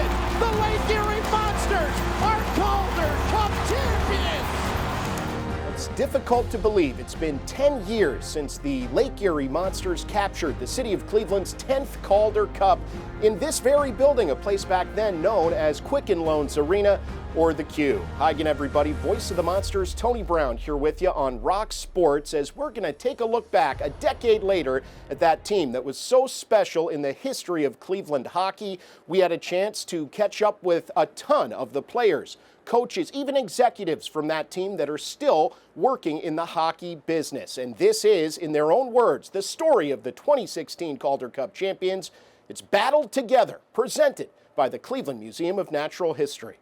it! The Lake Erie Monsters are Calder Cup champions! It's difficult to believe it's been 10 years since the Lake Erie Monsters captured the city of Cleveland's 10th Calder Cup in this very building, a place back then known as Quicken Loans Arena, or the Q. Hi again, everybody. Voice of the Monsters, Tony Brown, here with you on Rock Sports as we're going to take a look back a decade later at that team that was so special in the history of Cleveland hockey. We had a chance to catch up with a ton of the players, coaches, even executives from that team that are still working in the hockey business. And this is, in their own words, the story of the 2016 Calder Cup champions. It's Battled Together, presented by the Cleveland Museum of Natural History.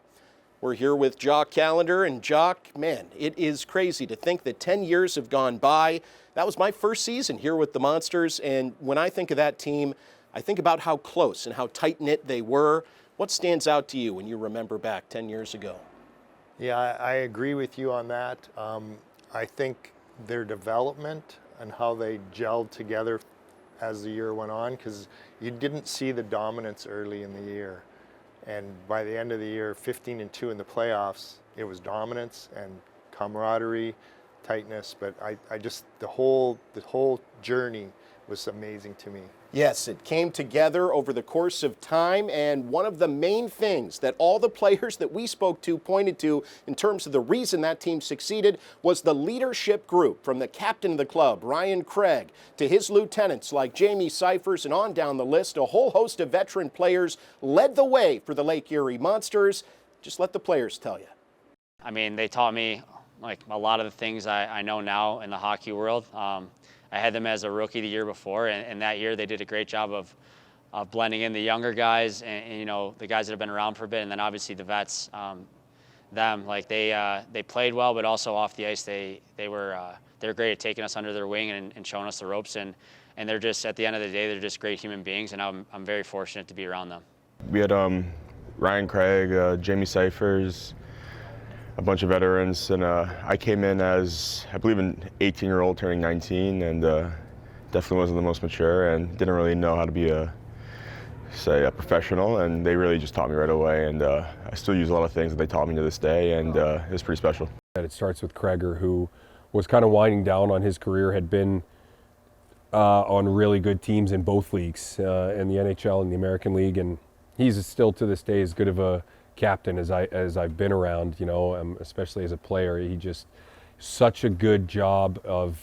We're here with Jock Calendar, and Jock, man, it is crazy to think that 10 years have gone by. That was my first season here with the Monsters, and when I think of that team, I think about how close and how tight-knit they were. What stands out to you when you remember back 10 years ago? Yeah, I agree with you on that. I think their development and how they gelled together as the year went on, because you didn't see the dominance early in the year. And by the end of the year, 15-2 in the playoffs, it was dominance and camaraderie, tightness. But I just, the whole journey was amazing to me. Yes, it came together over the course of time, and one of the main things that all the players that we spoke to pointed to in terms of the reason that team succeeded was the leadership group, from the captain of the club, Ryan Craig, to his lieutenants like Jamie Cyphers, and on down the list. A whole host of veteran players led the way for the Lake Erie Monsters. Just let the players tell you. I mean, they taught me like a lot of the things I know now in the hockey world. I had them as a rookie the year before, and that year they did a great job of blending in the younger guys and you know, the guys that have been around for a bit, and then obviously the vets. They played well, but also off the ice they were great at taking us under their wing and showing us the ropes, and they're just, at the end of the day, they're just great human beings, and I'm very fortunate to be around them. We had Ryan Craig, Jamie Cyphers, a bunch of veterans, and I came in as, I believe, an 18-year-old turning 19, and definitely wasn't the most mature and didn't really know how to be a professional, and they really just taught me right away, and I still use a lot of things that they taught me to this day, and it's pretty special. It starts with Kreger, who was kind of winding down on his career, had been on really good teams in both leagues, in the NHL and the American League, and he's still to this day as good of a captain as I've been around, you know, especially as a player. He just, such a good job of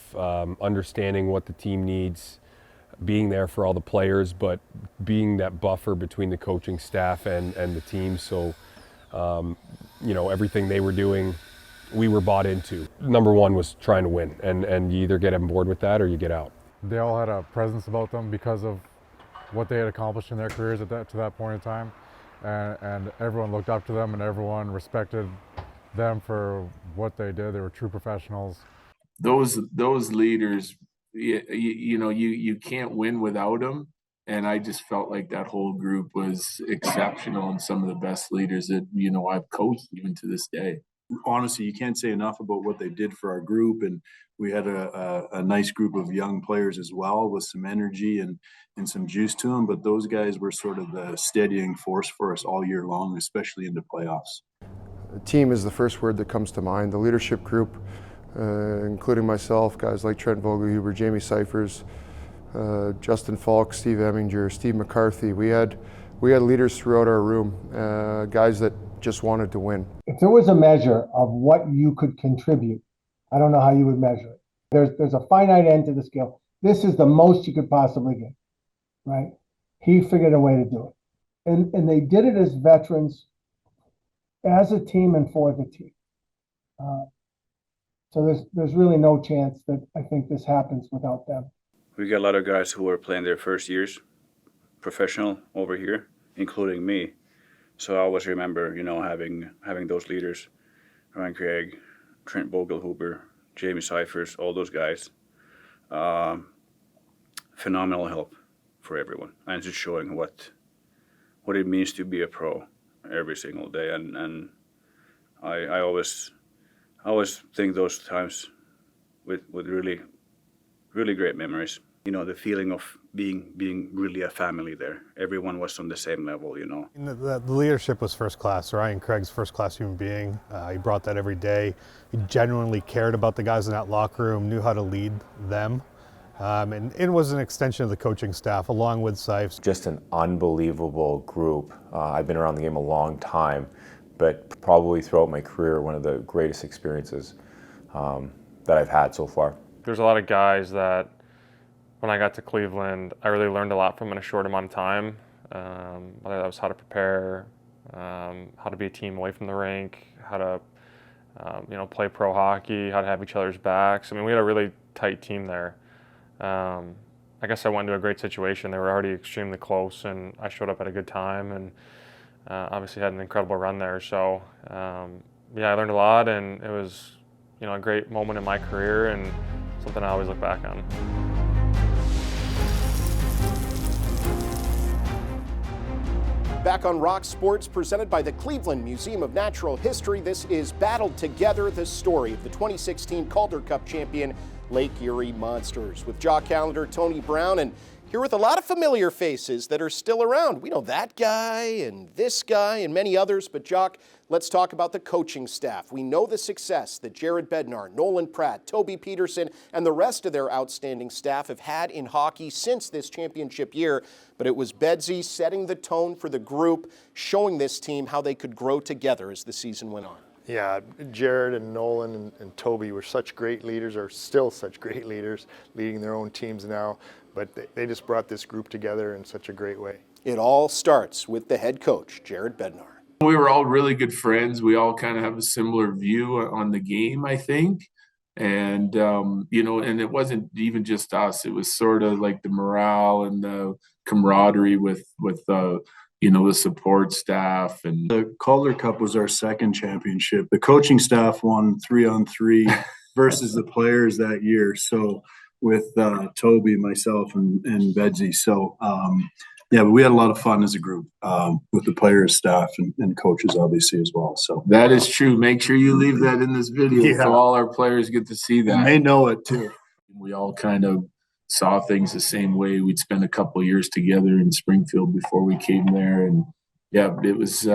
understanding what the team needs, being there for all the players, but being that buffer between the coaching staff and the team. So, you know, everything they were doing, we were bought into. Number one was trying to win, and you either get on board with that or you get out. They all had a presence about them because of what they had accomplished in their careers to that point in time. And everyone looked up to them, and everyone respected them for what they did. They were true professionals. Those leaders, you know, you can't win without them. And I just felt like that whole group was exceptional, and some of the best leaders that, you know, I've coached even to this day. Honestly, you can't say enough about what they did for our group, and we had a nice group of young players as well with some energy and some juice to them, but those guys were sort of the steadying force for us all year long, especially into playoffs. Team is the first word that comes to mind. The leadership group, including myself, guys like Trent Vogelhuber, Jamie Cyphers, Justin Falk, Steve Eminger, Steve McCarthy. We had leaders throughout our room, guys that just wanted to win. If there was a measure of what you could contribute, I don't know how you would measure it. There's a finite end to the scale. This is the most you could possibly get, right? He figured a way to do it. And they did it as veterans, as a team and for the team. So there's really no chance that I think this happens without them. We got a lot of guys who are playing their first years professional over here, including me. So I always remember, you know, having those leaders, Ryan Craig, Trent Vogelhuber, Jamie Cyphers, all those guys. Phenomenal help for everyone, and just showing what it means to be a pro every single day. And I always think those times with really, really great memories. You know, the feeling of being really a family there. Everyone was on the same level, you know. The leadership was first class. Ryan Craig's first class human being. He brought that every day. He genuinely cared about the guys in that locker room, knew how to lead them. And it was an extension of the coaching staff along with Seifs. Just an unbelievable group. I've been around the game a long time, but probably throughout my career, one of the greatest experiences that I've had so far. There's a lot of guys that when I got to Cleveland, I really learned a lot from in a short amount of time. Whether that was how to prepare, how to be a team away from the rink, how to play pro hockey, how to have each other's backs. I mean, we had a really tight team there. I guess I went into a great situation. They were already extremely close, and I showed up at a good time, and obviously had an incredible run there. So yeah, I learned a lot, and it was a great moment in my career, and something I always look back on. Back on Rock Sports, presented by the Cleveland Museum of Natural History, this is Battled Together, the story of the 2016 Calder Cup champion, Lake Erie Monsters. With Jock Calendar, Tony Brown, and here with a lot of familiar faces that are still around. We know that guy and this guy and many others, but Jock, let's talk about the coaching staff. We know the success that Jared Bednar, Nolan Pratt, Toby Peterson, and the rest of their outstanding staff have had in hockey since this championship year, but it was Bedsy setting the tone for the group, showing this team how they could grow together as the season went on. Yeah, Jared and Nolan and Toby were such great leaders, are still such great leaders, leading their own teams now, but they just brought this group together in such a great way. It all starts with the head coach, Jared Bednar. We were all really good friends. We all kind of have a similar view on the game, I think. And, and it wasn't even just us. It was sort of like the morale and the camaraderie with the support staff. And the Calder Cup was our second championship. The coaching staff won 3-on-3 versus the players that year. So with Toby, myself, and Bedsy. So, yeah, but we had a lot of fun as a group with the players, staff, and coaches, obviously, as well. So that is true. Make sure you leave that in this video so all our players get to see that. And they know it, too. We all kind of saw things the same way. We'd spent a couple of years together in Springfield before we came there. And, yeah, it was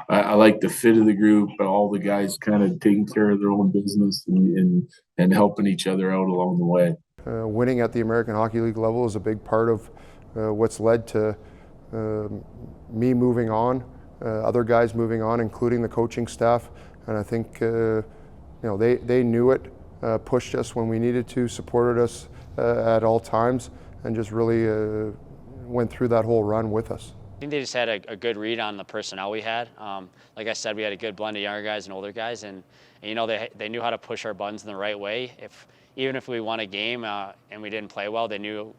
I like the fit of the group, all the guys kind of taking care of their own business and helping each other out along the way. Winning at the American Hockey League level is a big part of what's led to me moving on, other guys moving on, including the coaching staff. And I think they knew it, pushed us when we needed to, supported us at all times, and just really went through that whole run with us. I think they just had a good read on the personnel we had. Like I said, we had a good blend of younger guys and older guys, and they knew how to push our buttons in the right way. Even if we won a game and we didn't play well, they knew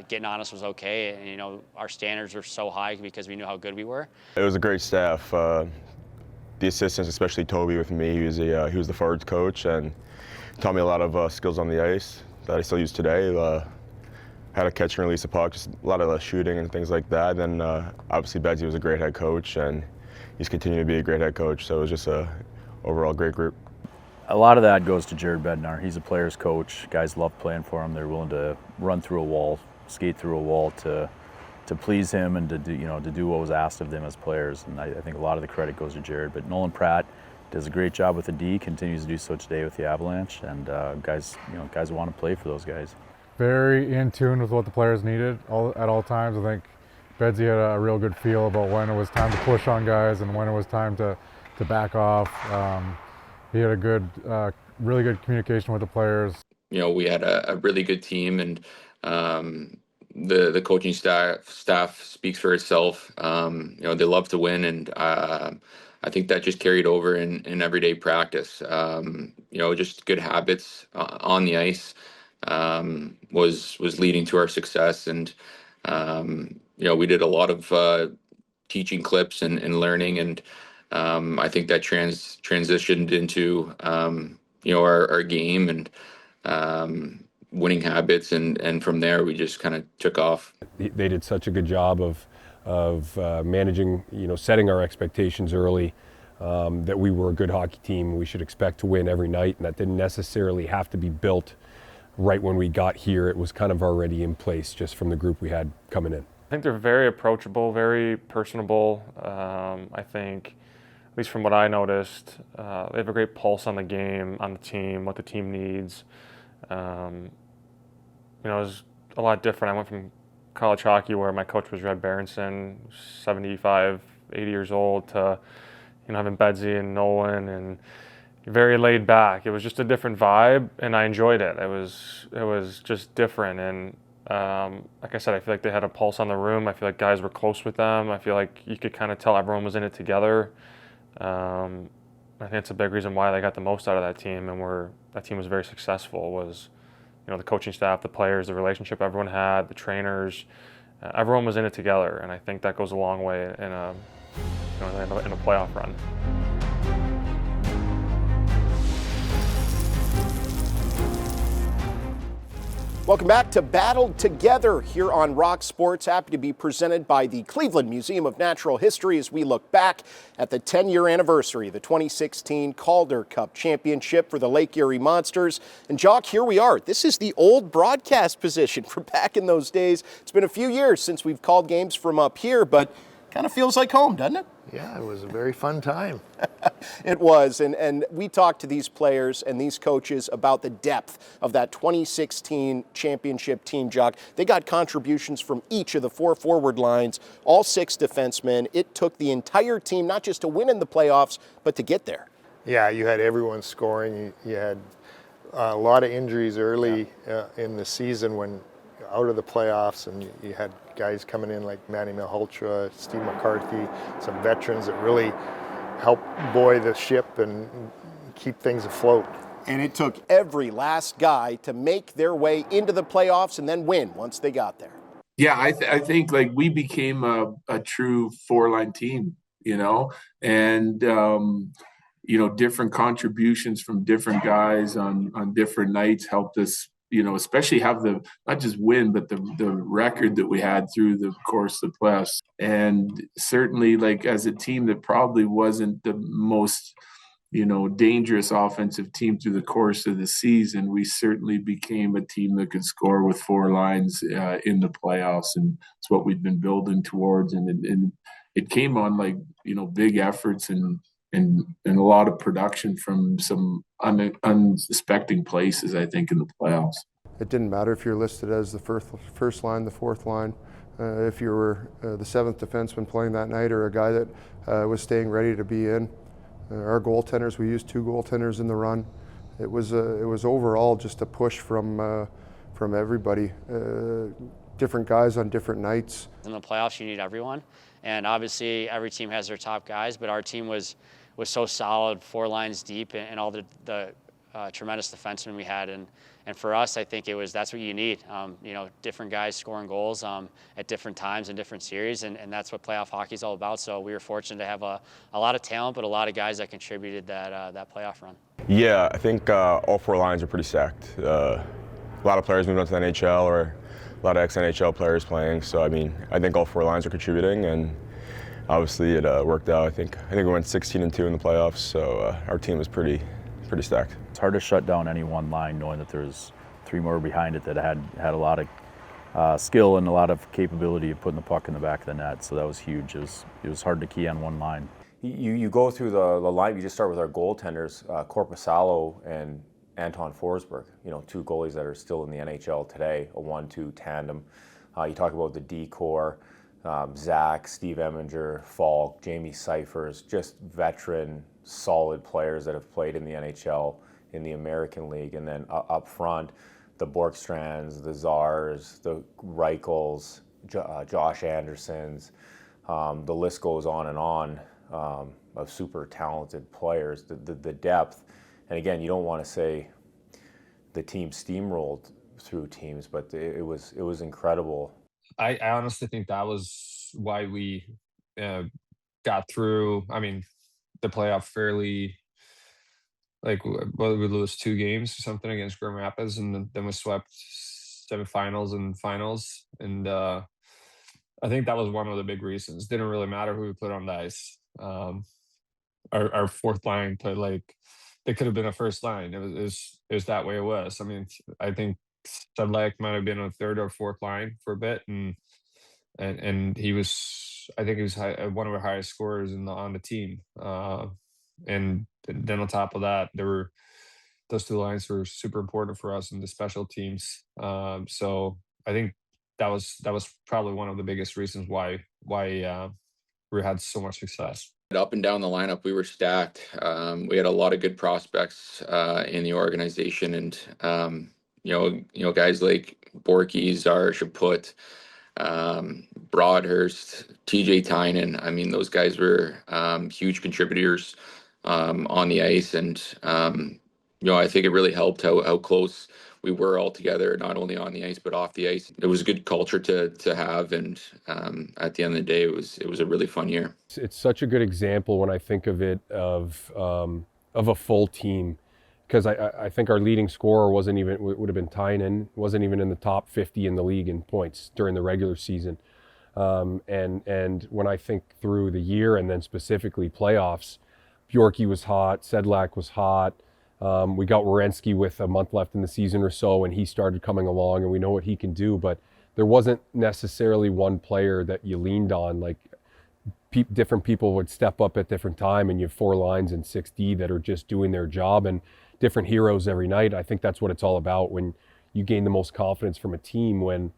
getting on us was okay. And our standards were so high because we knew how good we were. It was a great staff. The assistants, especially Toby with me, he was the forwards coach and taught me a lot of skills on the ice that I still use today. How to catch and release a puck, just a lot of shooting and things like that. And obviously Bedsy was a great head coach, and he's continued to be a great head coach. So it was just a overall great group. A lot of that goes to Jared Bednar. He's a player's coach. Guys love playing for him. They're willing to run through a wall, skate through a wall to please him and to do what was asked of them as players. And I think a lot of the credit goes to Jared. But Nolan Pratt does a great job with the D, continues to do so today with the Avalanche, and guys want to play for those guys. Very in tune with what the players needed at all times. I think Bedsy had a real good feel about when it was time to push on guys and when it was time to back off. He had a good, really good communication with the players. We had a really good team, and the coaching staff speaks for itself. They love to win, and I think that just carried over in everyday practice. Just good habits on the ice was leading to our success, and we did a lot of teaching clips and learning, and I think that transitioned into our game and winning habits, and from there we just kind of took off. They did such a good job of managing, setting our expectations early, that we were a good hockey team. We should expect to win every night, and that didn't necessarily have to be built right when we got here, it was kind of already in place just from the group we had coming in. I think they're very approachable, very personable. I think, at least from what I noticed, they have a great pulse on the game, on the team, what the team needs. It was a lot different. I went from college hockey where my coach was Red Berenson, 75, 80 years old, to having Bedsy and Nolan, and very laid back. It was just a different vibe, and I enjoyed it. It was just different, and like I said, I feel like they had a pulse on the room. I feel like guys were close with them. I feel like you could kind of tell everyone was in it together. I think it's a big reason why they got the most out of that team, and that team was very successful. Was the coaching staff, the players, the relationship everyone had, the trainers, everyone was in it together, and I think that goes a long way in a playoff run. Welcome back to Battled Together here on Rock Sports. Happy to be presented by the Cleveland Museum of Natural History as we look back at the 10-year anniversary of the 2016 Calder Cup Championship for the Lake Erie Monsters. And Jock, here we are. This is the old broadcast position from back in those days. It's been a few years since we've called games from up here, but kind of feels like home, doesn't it? Yeah, it was a very fun time. It was, and we talked to these players and these coaches about the depth of that 2016 championship team, Jock. They got contributions from each of the 4 forward lines, all 6 defensemen. It took the entire team not just to win in the playoffs, but to get there. Yeah, you had everyone scoring. You had a lot of injuries early in the season when out of the playoffs, and you had guys coming in like Manny Malhotra, Steve McCarthy, some veterans that really helped buoy the ship and keep things afloat. And it took every last guy to make their way into the playoffs and then win once they got there. Yeah, I think like we became a true 4-line team, and different contributions from different guys on different nights helped us, especially have the not just win, but the record that we had through the course of the playoffs. And certainly, like as a team that probably wasn't the most dangerous offensive team through the course of the season, we certainly became a team that could score with 4 lines in the playoffs, and it's what we've been building towards. And it came on like big efforts and a lot of production from some unsuspecting places, I think, in the playoffs. It didn't matter if you're listed as the first line, the 4th line, if you were the 7th defenseman playing that night, or a guy that was staying ready to be in. Our goaltenders, we used 2 goaltenders in the run. It was overall just a push from everybody, different guys on different nights. In the playoffs, you need everyone, and obviously every team has their top guys, but our team was so solid, 4 lines deep, and all the tremendous defensemen we had. And for us, I think that's what you need. Different guys scoring goals at different times in different series, and that's what playoff hockey is all about. So we were fortunate to have a lot of talent, but a lot of guys that contributed that playoff run. Yeah, I think all 4 lines are pretty stacked. A lot of players moved on to the NHL, or a lot of ex-NHL players playing. So I think all 4 lines are contributing, and obviously it worked out. I think we went 16-2 in the playoffs, so our team was pretty stacked. It's hard to shut down any one line knowing that there's 3 more behind it that had a lot of skill and a lot of capability of putting the puck in the back of the net. So that was huge. It was hard to key on one line. You go through the line. You just start with our goaltenders, Korpisalo and Anton Forsberg. 2 goalies that are still in the NHL today, a 1-2 tandem. You talk about the D-core. Zach, Steve Eminger, Falk, Jamie Cyphers, just veteran, solid players that have played in the NHL, in the American League, and then up front, the Borkstrands, the Czars, the Reichels, Josh Andersons, the list goes on and on of super talented players. The depth, and again, you don't want to say the team steamrolled through teams, but it was incredible. I honestly think that was why we got through. The playoff fairly, we lose 2 games or something against Grand Rapids, and then we swept semifinals and finals. And I think that was one of the big reasons. Didn't really matter who we put on the ice. Our 4th line played like they could have been a first line. It was that way it was. I think Sedlak might have been on third or fourth line for a bit, and he was, I think he was one of our highest scorers on the team. And then on top of that, those two lines were super important for us in the special teams. So I think that was probably one of the biggest reasons why we had so much success. Up and down the lineup, we were stacked. We had a lot of good prospects in the organization, and guys like Borky, Zar, Chaput, Broadhurst, TJ Tynan. I mean, those guys were huge contributors on the ice, and I think it really helped how close we were all together, not only on the ice but off the ice. It was a good culture to have, and at the end of the day, it was a really fun year. It's such a good example when I think of it of a full team, because I think our leading scorer would have been Tynan, wasn't even in the top 50 in the league in points during the regular season. And when I think through the year and then specifically playoffs, Bjorky was hot, Sedlak was hot. We got Werenski with a month left in the season or so, and he started coming along, and we know what he can do. But there wasn't necessarily one player that you leaned on. Like different people would step up at different time, and you have 4 lines in 6D that are just doing their job, and different heroes every night. I think that's what it's all about when you gain the most confidence from a team, when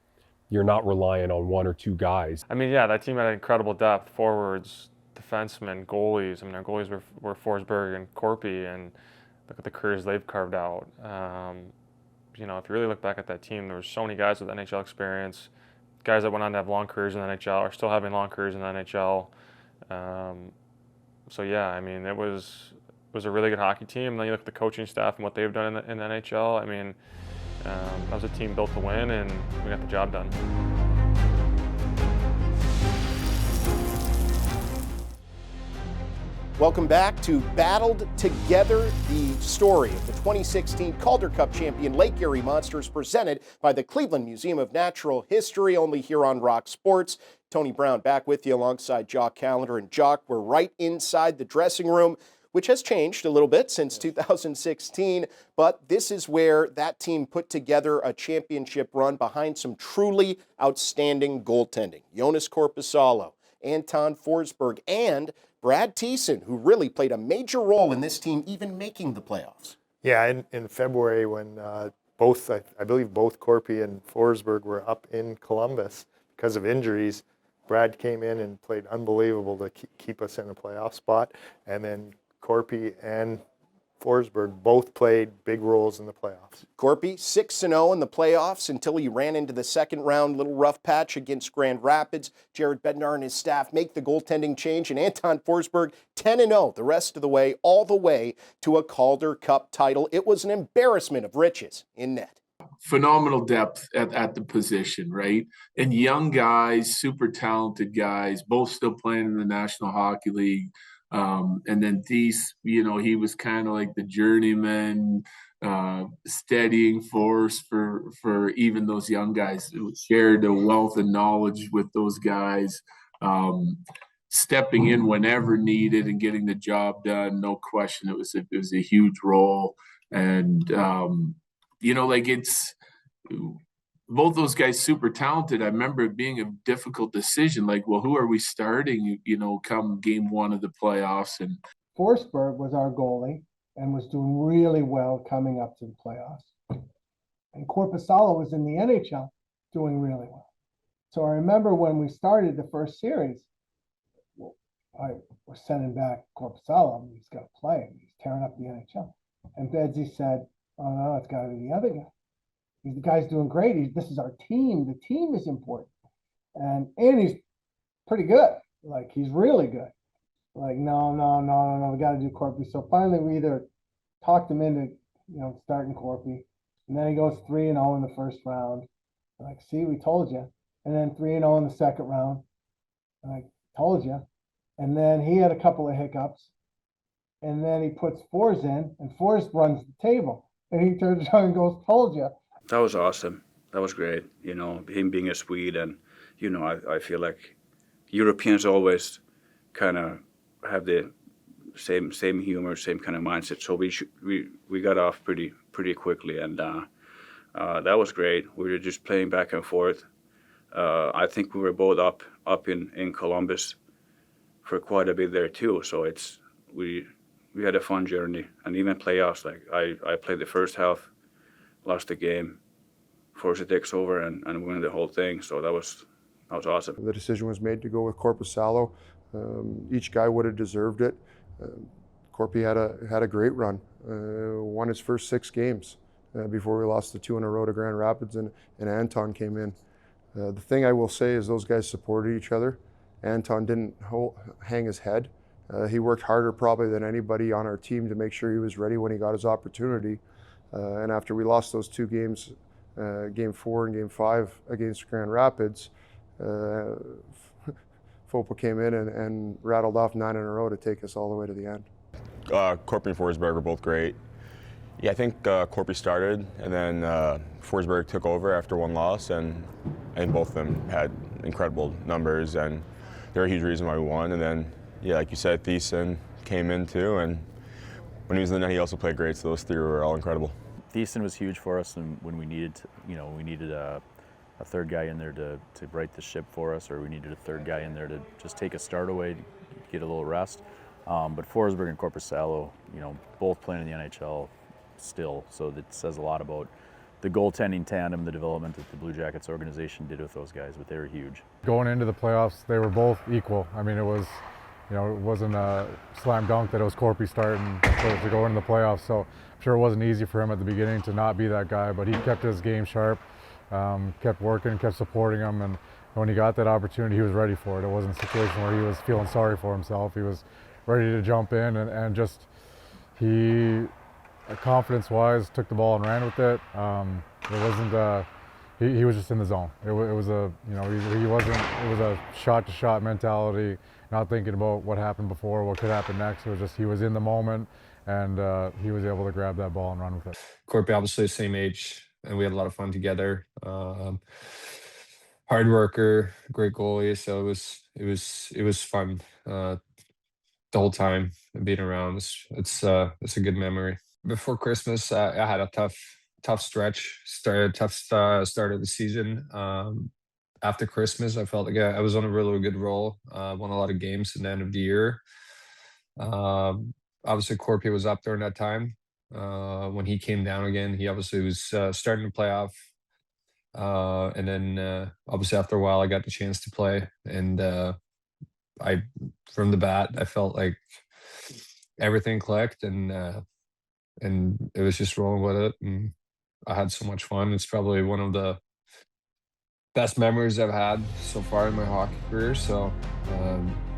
you're not relying on 1 or 2 guys. I mean, yeah, that team had incredible depth, forwards, defensemen, goalies. I mean, our goalies were Forsberg and Corpy, and look at the careers they've carved out. If you really look back at that team, there were so many guys with NHL experience, guys that went on to have long careers in the NHL, are still having long careers in the NHL. So yeah, I mean, it was a really good hockey team. And then you look at the coaching staff and what they've done in the NHL. I mean, that was a team built to win, and we got the job done. Welcome back to Battled Together, the story of the 2016 Calder Cup champion Lake Erie Monsters, presented by the Cleveland Museum of Natural History, only here on Rock Sports. Tony Brown back with you alongside Jock Calder. And Jock, we're right inside the dressing room, which has changed a little bit since 2016, but this is where that team put together a championship run behind some truly outstanding goaltending. Jonas Korpisalo, Anton Forsberg, and Brad Thiessen, who really played a major role in this team even making the playoffs. Yeah, in February when I believe both Corpy and Forsberg were up in Columbus because of injuries, Brad came in and played unbelievable to keep us in a playoff spot. And then Corpy and Forsberg both played big roles in the playoffs. Corpy 6-0 in the playoffs until he ran into the second round little rough patch against Grand Rapids. Jared Bednar and his staff make the goaltending change, and Anton Forsberg 10-0 the rest of the way, all the way to a Calder Cup title. It was an embarrassment of riches in net. Phenomenal depth at the position, right? And young guys, super talented guys, both still playing in the National Hockey League. And then Thies, he was kind of like the journeyman, steadying force for even those young guys. It shared a wealth of knowledge with those guys, stepping in whenever needed and getting the job done. No question, it was a huge role. And it's both those guys super talented. I remember it being a difficult decision, like, well, who are we starting, come game 1 of the playoffs? And Forsberg was our goalie and was doing really well coming up to the playoffs. And Korpisalo was in the NHL doing really well. So I remember when we started the first series, I was sending back Korpisalo. He's got to play. He's tearing up the NHL. And Bedsy said, oh, no, it's got to be the other guy. The guy's doing great. This is our team. The team is important. And he's pretty good. Like, he's really good. Like, no, we got to do Corpy. So finally we either talked him into, starting Corpy. And then he goes 3-0 in the first round. Like, see, we told you. And then 3-0 in the second round. Like, told you. And then he had a couple of hiccups. And then he puts Fors in, and Fors runs the table. And he turns around and goes, told you. That was awesome. That was great. Him being a Swede, and I feel like Europeans always kind of have the same humor, same kind of mindset. So we got off pretty quickly, and That was great. We were just playing back and forth. I think we were both up in Columbus for quite a bit there too. So we had a fun journey, and even playoffs. Like I played the first half, lost the game, forced it takes over, and win the whole thing. So that was awesome. The decision was made to go with Korpisalo. Each guy would have deserved it. Corpy had a great run. Won his first 6 games before we lost the 2 in a row to Grand Rapids, and Anton came in. The thing I will say is those guys supported each other. Anton didn't hang his head. He worked harder probably than anybody on our team to make sure he was ready when he got his opportunity. And after we lost those 2 games, Game 4 and Game 5 against Grand Rapids, Fopa came in and rattled off 9 in a row to take us all the way to the end. Corpy and Forsberg were both great. Yeah, I think Corpy started, and then Forsberg took over after 1 loss, and I think both of them had incredible numbers, and they're a huge reason why we won. And then, yeah, like you said, Thiessen came in too, and when he was in the net, he also played great. So those 3 were all incredible. Thiessen was huge for us, and when we needed a third guy in there to right the ship for us, or we needed a third guy in there to just take a start away, get a little rest. But Forsberg and Korpisalo, both playing in the NHL still, so that says a lot about the goaltending tandem, the development that the Blue Jackets organization did with those guys, but they were huge. Going into the playoffs, they were both equal. I mean, it was, it wasn't a slam dunk that it was Corpy starting to go into the playoffs, so I'm sure it wasn't easy for him at the beginning to not be that guy, but he kept his game sharp, kept working, kept supporting him, and when he got that opportunity, he was ready for it. It wasn't a situation where he was feeling sorry for himself. He was ready to jump in, and just confidence-wise, took the ball and ran with it. It wasn't. He was just in the zone. It was a he wasn't. It was a shot-to-shot mentality, not thinking about what happened before, what could happen next. It was just he was in the moment, and he was able to grab that ball and run with it. Corpy, obviously the same age, and we had a lot of fun together. Hard worker, great goalie. So it was fun the whole time being around. It's a good memory. Before Christmas, I had a tough stretch, tough start of the season. After Christmas, I felt like I was on a really good roll. Won a lot of games at the end of the year. Obviously, Corpy was up during that time. When he came down again, he obviously was starting to play off. And then obviously after a while, I got the chance to play. And from the bat, I felt like everything clicked, and it was just rolling with it, and I had so much fun. It's probably one of the best memories I've had so far in my hockey career, so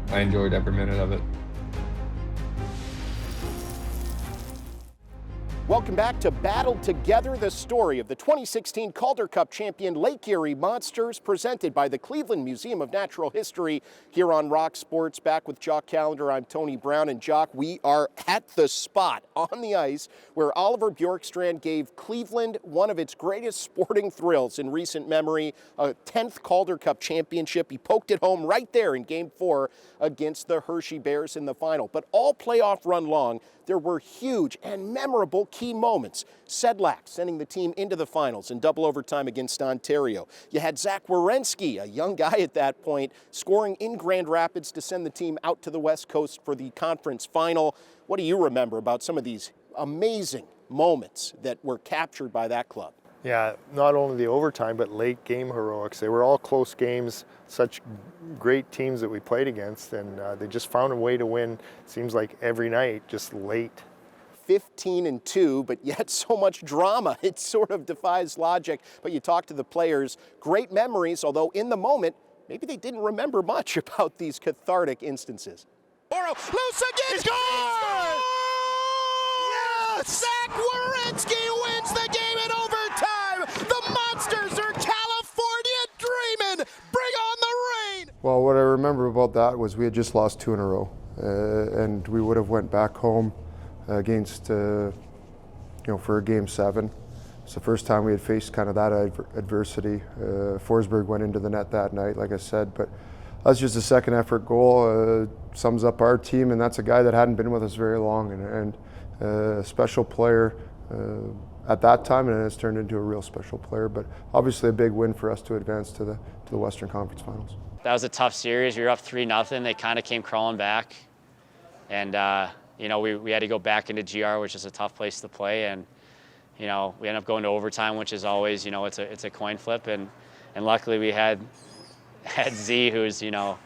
I enjoyed every minute of it. Welcome back to Battle Together, the story of the 2016 Calder Cup champion Lake Erie Monsters, presented by the Cleveland Museum of Natural History here on Rock Sports. Back with Jock Calder, I'm Tony Brown, and Jock, we are at the spot on the ice where Oliver Bjorkstrand gave Cleveland one of its greatest sporting thrills in recent memory, a 10th Calder Cup championship. He poked it home right there in Game 4 against the Hershey Bears in the final. But all playoff run long, there were huge and memorable key moments. Sedlak sending the team into the finals in double overtime against Ontario. You had Zach Werenski, a young guy at that point, scoring in Grand Rapids to send the team out to the West Coast for the conference final. What do you remember about some of these amazing moments that were captured by that club? Yeah, not only the overtime, but late game heroics. They were all close games, such great teams that we played against, and they just found a way to win, seems like every night, just late. 15-2, but yet so much drama. It sort of defies logic. But you talk to the players, great memories, although in the moment, maybe they didn't remember much about these cathartic instances. Oro, loose again, score! Yes! Zach Werenski wins the game in overtime! The Monsters are California dreaming! Bring on the rain! Well, what I remember about that was we had just lost 2 in a row, and we would have went back home against, for a Game 7. It's the first time we had faced kind of that adversity. Forsberg went into the net that night, like I said, but that's just a second effort goal. Sums up our team, and that's a guy that hadn't been with us very long, and a special player, at that time, and it's turned into a real special player. But obviously a big win for us to advance to the Western Conference Finals. That was a tough series. We were up 3-0. They kind of came crawling back, and you know, we had to go back into GR, which is a tough place to play, and you know, we ended up going to overtime, which is always, you know, it's a coin flip, and luckily we had Z, who's, you know,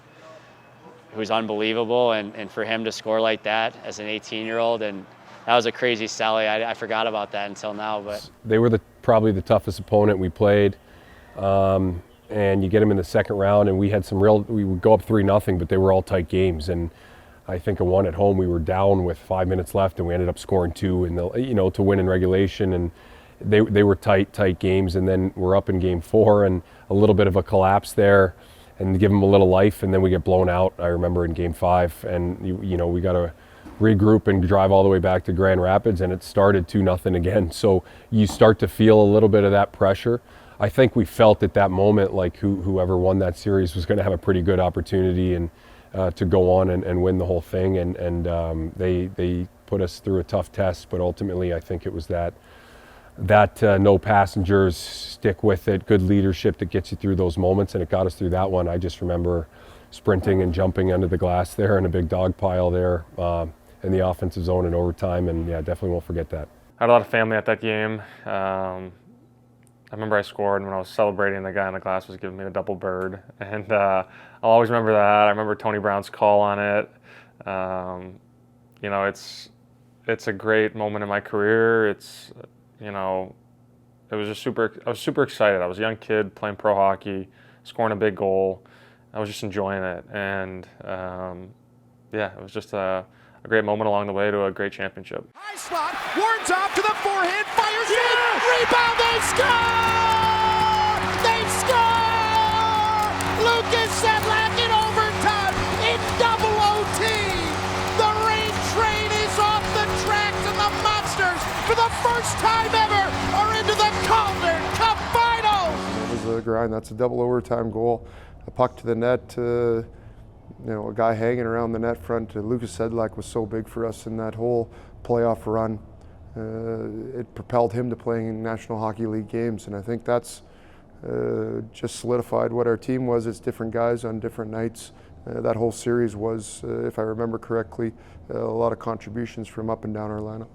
who's unbelievable, and for him to score like that as an 18-year-old, and that was a crazy sally. I forgot about that until now. But they were probably the toughest opponent we played, and you get them in the second round, and we would go up 3-0, but they were all tight games, and I think a one at home, we were down with 5 minutes left, and we ended up scoring 2, and you know, to win in regulation, and they were tight games, and then we're up in game 4, and a little bit of a collapse there, and give them a little life, and then we get blown out. I remember in game 5, and you know, we got to regroup and drive all the way back to Grand Rapids, and it started 2-0 again. So you start to feel a little bit of that pressure. I think we felt at that moment like whoever won that series was going to have a pretty good opportunity and to go on and win the whole thing, and they put us through a tough test, but ultimately I think it was that no passengers, stick with it, good leadership that gets you through those moments, and it got us through that one. I just remember sprinting and jumping under the glass there in a big dog pile there in the offensive zone in overtime, and yeah, definitely won't forget that. I had a lot of family at that game. I remember I scored, and when I was celebrating, the guy in the glass was giving me the double bird, and I'll always remember that. I remember Tony Brown's call on it. You know, it's a great moment in my career. It's, you know, I was super excited. I was a young kid playing pro hockey, scoring a big goal. I was just enjoying it, and yeah, it was just a great moment along the way to a great championship. High slot, wards off to the forehand, fires in, rebound, they score! They score! Lucas Sedlak in overtime, in double OT. The rain train is off the tracks, and the Monsters, for the first time ever, are into the Calder Cup Finals. It was a grind. That's a double overtime goal. A puck to the net, you know, a guy hanging around the net front. Lucas Sedlak was so big for us in that whole playoff run. It propelled him to playing in National Hockey League games, and I think that's just solidified what our team was. It's different guys on different nights. That whole series was, if I remember correctly, a lot of contributions from up and down our lineup.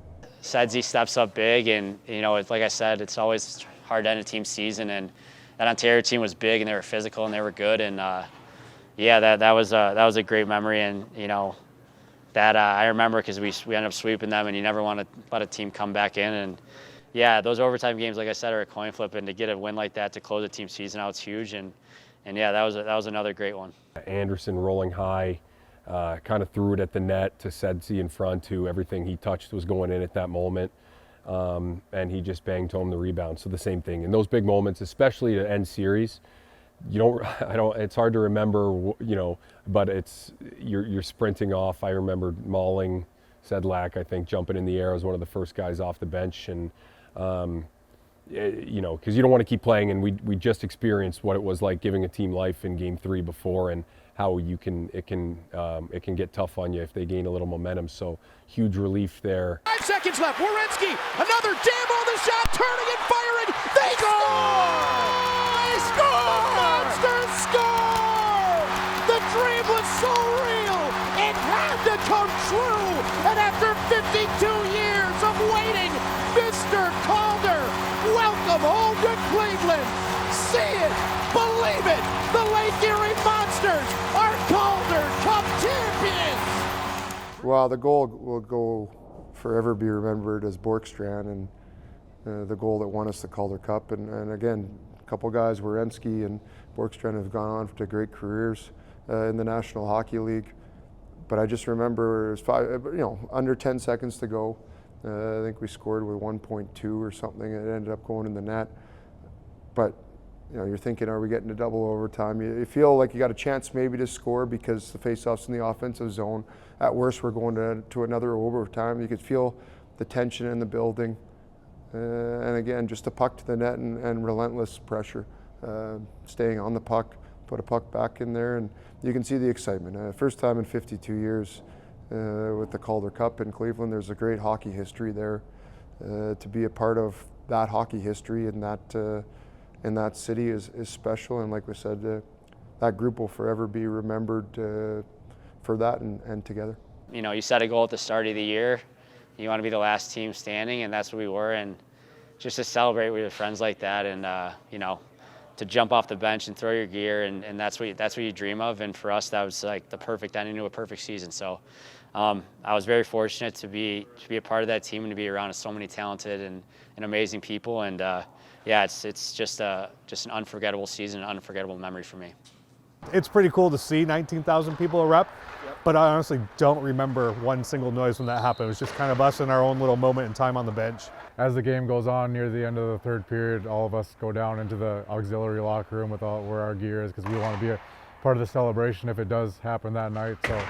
Sedzi steps up big, and you know, it's like I said, it's always hard to end a team season, and that Ontario team was big, and they were physical, and they were good, and yeah, that was a great memory, and you know, that I remember because we ended up sweeping them, and you never want to let a team come back in, and yeah, those overtime games, like I said, are a coin flip, and to get a win like that to close a team season out, it's huge, and yeah, that was another great one. Anderson rolling high, kind of threw it at the net to Sedzi in front, who everything he touched was going in at that moment. And he just banged home the rebound. So the same thing in those big moments, especially to end series. It's hard to remember, you know, but you're sprinting off. I remember mauling Sedlak, I think, jumping in the air as one of the first guys off the bench, and you know, because you don't want to keep playing, and we just experienced what it was like giving a team life in game 3 before, and how it can get tough on you if they gain a little momentum. So huge relief there. 5 seconds left. Werenski, another jam on the shot, turning and firing. They score! They score! The Monsters score! The dream was so real, it had to come true. And after 52 years of waiting, Mr. Calder, welcome home to Cleveland. See it, believe it. The Lake Erie Monsters are Calder Cup champions. Well, the goal will forever be remembered as Borkstrand, and the goal that won us the Calder Cup. And again, a couple guys, Werenski and Borkstrand, have gone on to great careers in the National Hockey League. But I just remember it was under 10 seconds to go. I think we scored with 1.2 or something. It ended up going in the net. But you know, you're thinking, are we getting to double overtime? You feel like you got a chance maybe to score because the faceoff's in the offensive zone. At worst, we're going to another overtime. You could feel the tension in the building. And again, just a puck to the net and relentless pressure. Staying on the puck, put a puck back in there, and you can see the excitement. First time in 52 years with the Calder Cup in Cleveland. There's a great hockey history there. To be a part of that hockey history in that city is special. And like we said, that group will forever be remembered for that and together. You know, you set a goal at the start of the year. You want to be the last team standing, and that's what we were. And just to celebrate with your friends like that, and you know, to jump off the bench and throw your gear, and that's what you dream of. And for us, that was like the perfect ending to a perfect season. So I was very fortunate to be a part of that team and to be around so many talented and amazing people. And yeah, it's just an unforgettable season, an unforgettable memory for me. It's pretty cool to see 19,000 people a rep, but I honestly don't remember one single noise when that happened. It was just kind of us in our own little moment in time on the bench. As the game goes on near the end of the third period, all of us go down into the auxiliary locker room with where our gear is, because we want to be a part of the celebration if it does happen that night. So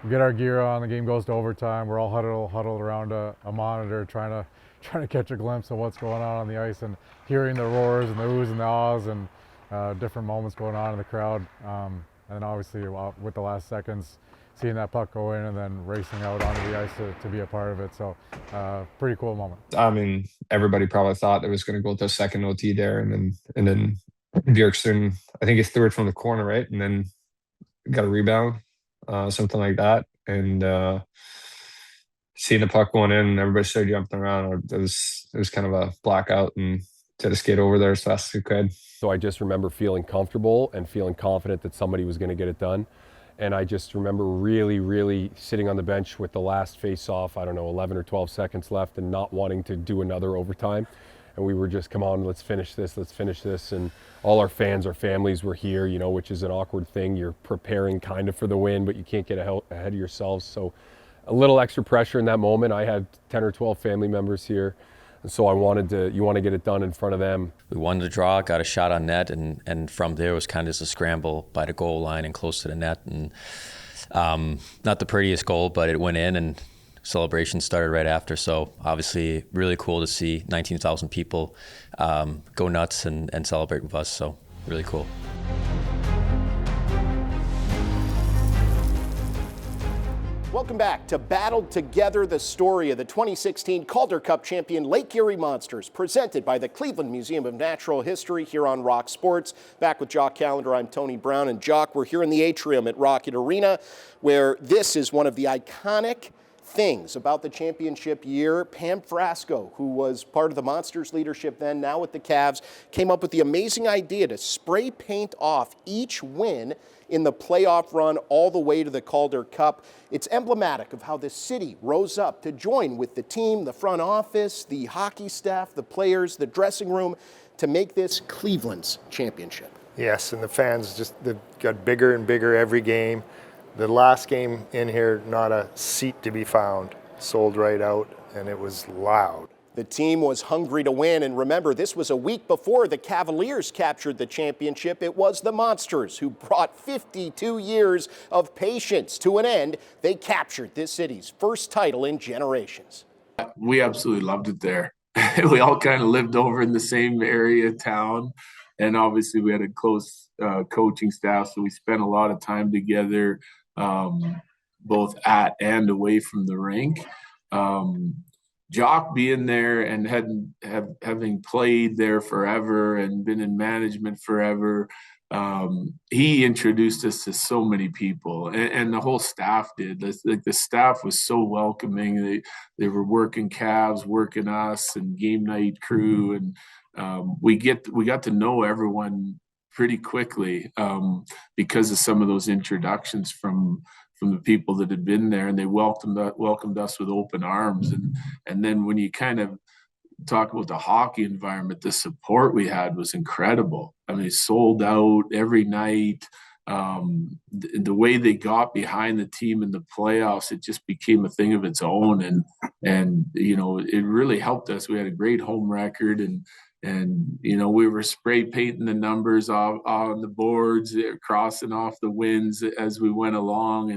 we get our gear on, the game goes to overtime. We're all huddled around a monitor trying to catch a glimpse of what's going on the ice and hearing the roars and the oohs and the ahs and different moments going on in the crowd. And obviously with the last seconds, seeing that puck go in and then racing out onto the ice to be a part of it. So pretty cool moment. I mean, everybody probably thought it was going to go to a second OT there, and then Bjorkstrand, I think he threw it from the corner, right? And then got a rebound, something like that. And seeing the puck going in and everybody started jumping around, it was kind of a blackout, and to just get over there as fast as we could. So I just remember feeling comfortable and feeling confident that somebody was going to get it done. And I just remember really, really sitting on the bench with the last face-off, 11 or 12 seconds left, and not wanting to do another overtime. And we were just, come on, let's finish this. And all our fans, our families were here, you know, which is an awkward thing. You're preparing kind of for the win, but you can't get ahead of yourselves. So a little extra pressure in that moment. I had 10 or 12 family members here. And so you want to get it done in front of them. We won the draw, got a shot on net, and from there it was kind of just a scramble by the goal line and close to the net. And not the prettiest goal, but it went in, and celebration started right after. So obviously really cool to see 19,000 people go nuts and celebrate with us. So really cool. Welcome back to Battled Together, the story of the 2016 Calder Cup champion Lake Erie Monsters, presented by the Cleveland Museum of Natural History here on Rock Sports. Back with Jock Calder, I'm Tony Brown. And Jock, we're here in the atrium at Rocket Arena, where this is one of the iconic things about the championship year. Pam Frasco, who was part of the Monsters leadership then, now with the Cavs, came up with the amazing idea to spray paint off each win in the playoff run all the way to the Calder Cup. It's emblematic of how the city rose up to join with the team, the front office, the hockey staff, the players, the dressing room, to make this Cleveland's championship. Yes, and the fans they've got bigger and bigger every game. The last game in here, not a seat to be found. Sold right out, and it was loud. The team was hungry to win, and remember, this was a week before the Cavaliers captured the championship. It was the Monsters who brought 52 years of patience to an end. They captured this city's first title in generations. We absolutely loved it there. We all kind of lived over in the same area of town, and obviously we had a close coaching staff, so we spent a lot of time together, both at and away from the rink. Jock being there and having played there forever and been in management forever, he introduced us to so many people, and the whole staff did. Like, the staff was so welcoming. They were working Cavs, working us, and game night crew, and we got to know everyone pretty quickly because of some of those introductions from the people that had been there, and they welcomed us with open arms. And then when you kind of talk about the hockey environment, the support we had was incredible. I mean, sold out every night. The way they got behind the team in the playoffs, it just became a thing of its own. And you know, it really helped us. We had a great home record, and you know, we were spray painting the numbers on the boards, crossing off the wins as we went along,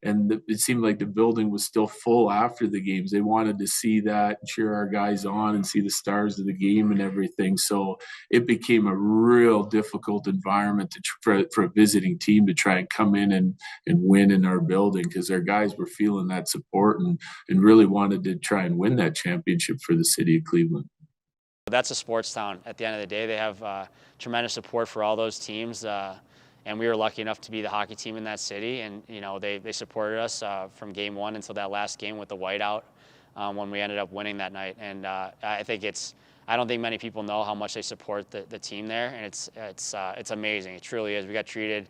and it seemed like the building was still full after the games. They wanted to see that, cheer our guys on, and see the stars of the game and everything. So it became a real difficult environment for a visiting team to try and come in and win in our building, because our guys were feeling that support and really wanted to try and win that championship for the city of Cleveland. that's a sports town. At the end of the day, they have tremendous support for all those teams. And we were lucky enough to be the hockey team in that city. And, you know, they supported us from game one until that last game with the whiteout when we ended up winning that night. And I think I don't think many people know how much they support the team there. And it's amazing. It truly is. We got treated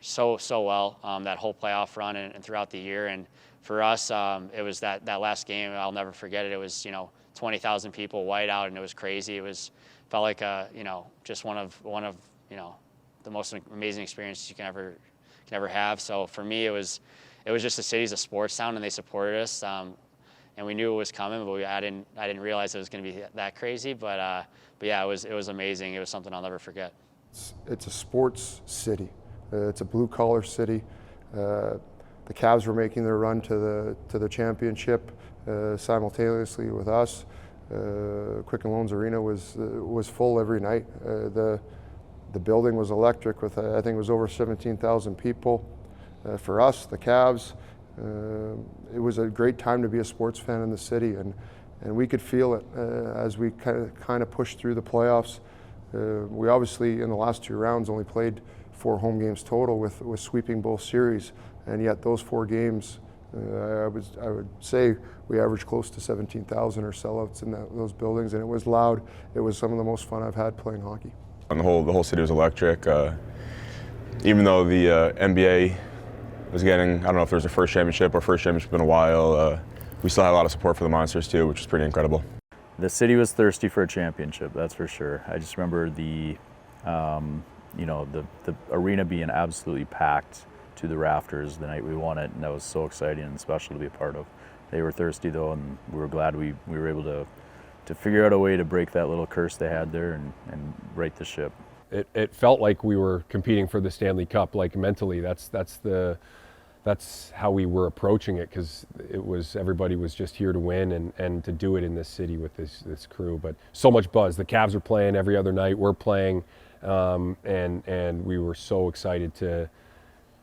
so well that whole playoff run and throughout the year. And for us, it was that last game. I'll never forget it. It was, you know, 20,000 people whiteout, and it was crazy. Felt like you know, just one of you know, the most amazing experiences you can ever have. So for me, it was just the city's a sports town, and they supported us. And we knew it was coming, but I didn't realize it was going to be that crazy. But yeah, it was amazing. It was something I'll never forget. It's a sports city. It's a blue collar city. The Cavs were making their run to the championship simultaneously with us. Quicken Loans Arena was full every night. The building was electric with I think it was over 17,000 people. For us, the Cavs, it was a great time to be a sports fan in the city, and we could feel it as we kind of pushed through the playoffs. We obviously in the last 2 rounds only played 4 home games total with sweeping both series, and yet those 4 games, I would say we averaged close to 17,000 or sellouts in those buildings, and it was loud. It was some of the most fun I've had playing hockey. And the whole city was electric. Even though the NBA was getting, I don't know if there was a first championship in a while, we still had a lot of support for the Monsters too, which was pretty incredible. The city was thirsty for a championship, that's for sure. I just remember the arena being absolutely packed to the rafters the night we won it, and that was so exciting and special to be a part of. They were thirsty though, and we were glad we were able to figure out a way to break that little curse they had there and right the ship. It felt like we were competing for the Stanley Cup, like mentally. That's how we were approaching it, because everybody was just here to win and to do it in this city with this crew. But so much buzz. The Cavs are playing every other night. We're playing, and we were so excited to,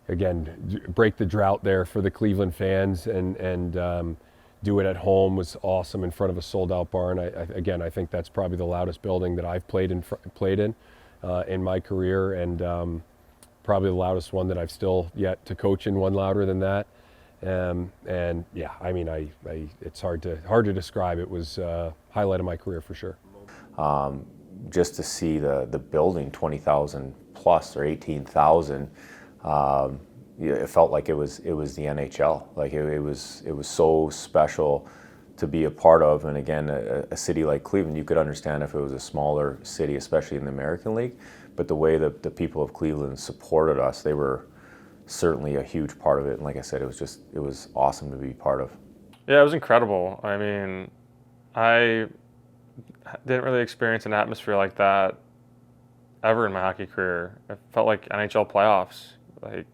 again, break the drought there for the Cleveland fans and do it at home. Was awesome in front of a sold-out barn. I think that's probably the loudest building that I've played in my career, and probably the loudest one that I've still yet to coach in, one louder than that. And yeah, I mean, it's hard to describe. It was a highlight of my career for sure. Just to see the building 20,000 plus or 18,000, it felt like it was the NHL. Like it was so special to be a part of. And again, a city like Cleveland, you could understand if it was a smaller city, especially in the American League. But the way that the people of Cleveland supported us, they were certainly a huge part of it. And like I said, it was awesome to be part of. Yeah, it was incredible. I mean, I didn't really experience an atmosphere like that ever in my hockey career. It felt like NHL playoffs. Like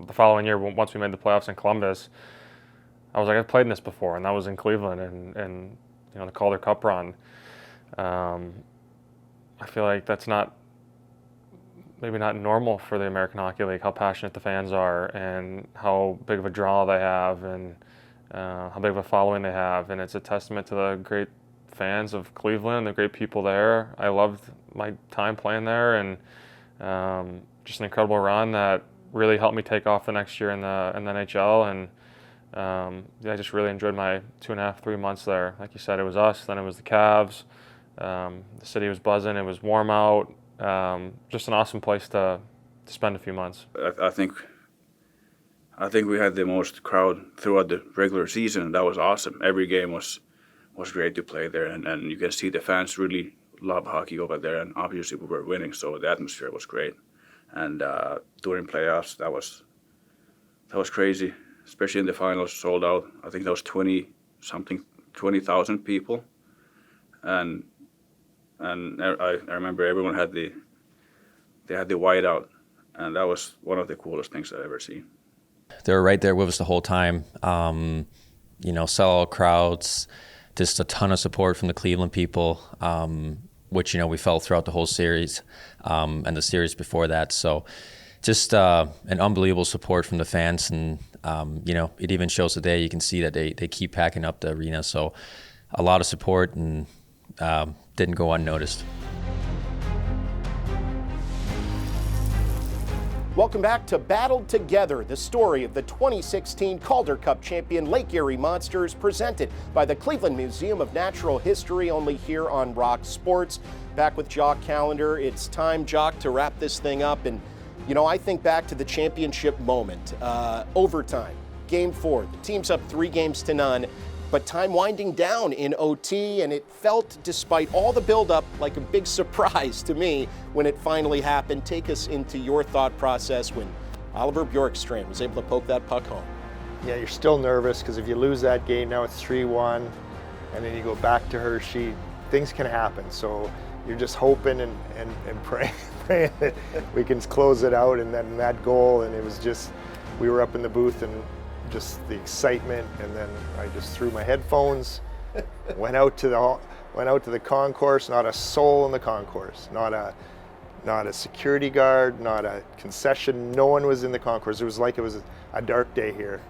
the following year, once we made the playoffs in Columbus, I was like, I've played in this before, and that was in Cleveland and you know, the Calder Cup run. I feel like that's maybe not normal for the American Hockey League, how passionate the fans are and how big of a draw they have and how big of a following they have. And it's a testament to the great fans of Cleveland, the great people there. I loved my time playing there, and just an incredible run that really helped me take off the next year in the NHL. And I just really enjoyed my 2.5, 3 months there. Like you said, it was us, then it was the Cavs. The city was buzzing, it was warm out. Just an awesome place to spend a few months. I think we had the most crowd throughout the regular season, and that was awesome. Every game was great to play there, and you can see the fans really love hockey over there, and obviously we were winning, so the atmosphere was great. And during playoffs, that was crazy, especially in the finals, sold out. I think that was 20,000 people, and I remember everyone had the whiteout, and that was one of the coolest things I've ever seen. They were right there with us the whole time. Sellout crowds, just a ton of support from the Cleveland people, which we felt throughout the whole series and the series before that. So just an unbelievable support from the fans, and it even shows today. You can see that they keep packing up the arena. So a lot of support, and didn't go unnoticed. Welcome back to Battled Together, the story of the 2016 Calder Cup champion Lake Erie Monsters, presented by the Cleveland Museum of Natural History, only here on Rock Sports. Back with Jock Calder. It's time, Jock, to wrap this thing up. And, you know, I think back to the championship moment, overtime, Game 4. The team's up 3-0, but time winding down in OT, and it felt, despite all the buildup, like a big surprise to me when it finally happened. Take us into your thought process when Oliver Bjorkstrand was able to poke that puck home. Yeah, you're still nervous because if you lose that game, now it's 3-1, and then you go back to Hershey, things can happen. So you're just hoping and praying that we can close it out, and then that goal, and it was just, we were up in the booth and just the excitement, and then I just threw my headphones, went out to the concourse. Not a soul in the concourse, not a security guard, not a concession. No one was in the concourse. It was like it was a dark day here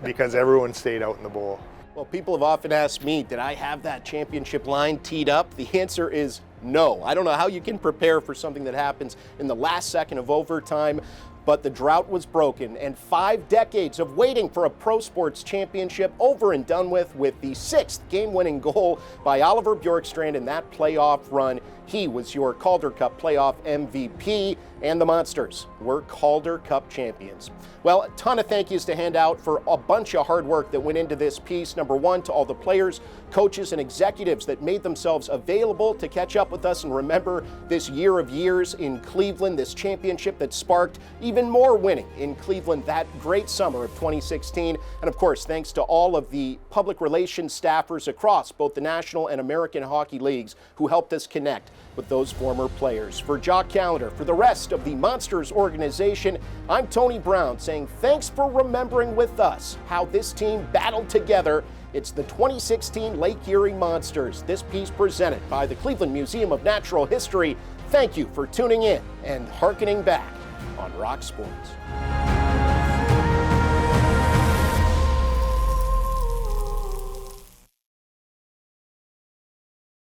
because everyone stayed out in the bowl. Well, people have often asked me, did I have that championship line teed up? The answer is no. I don't know how you can prepare for something that happens in the last second of overtime. But the drought was broken, and 5 decades of waiting for a pro sports championship over and done with the 6th game-winning goal by Oliver Bjorkstrand in that playoff run. He was your Calder Cup playoff MVP, and the Monsters were Calder Cup champions. Well, a ton of thank yous to hand out for a bunch of hard work that went into this piece. Number one, to all the players, coaches, and executives that made themselves available to catch up with us and remember this year of years in Cleveland, this championship that sparked even more winning in Cleveland that great summer of 2016. And of course, thanks to all of the public relations staffers across both the National and American Hockey Leagues who helped us connect with those former players. For Jock Calder, for the rest of the Monsters organization, I'm Tony Brown saying thanks for remembering with us how this team battled together. It's the 2016 Lake Erie Monsters. This piece presented by the Cleveland Museum of Natural History. Thank you for tuning in and hearkening back on Rock Sports.